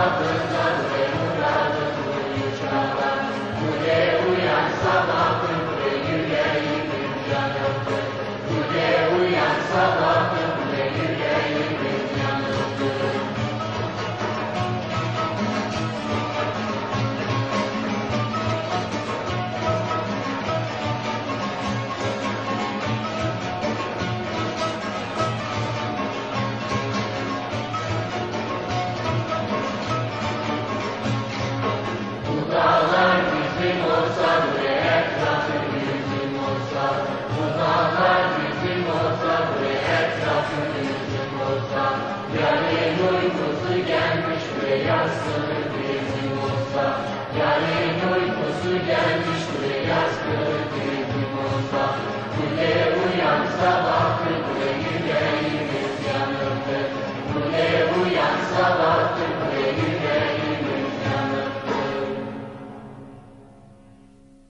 adından ve muradın boyu çağlar. Güle uyan sabahın ve yüreğimin yanıldı. Güle uyan sabahın ve yüreğimin yanıldı. Bu dağlar bizim olsa ve etrafı bizim olsa, bu dağlar bizim olsa ve etrafı bizim olsa, yarın uykusu gelmiş ve yastığı bizim olsa.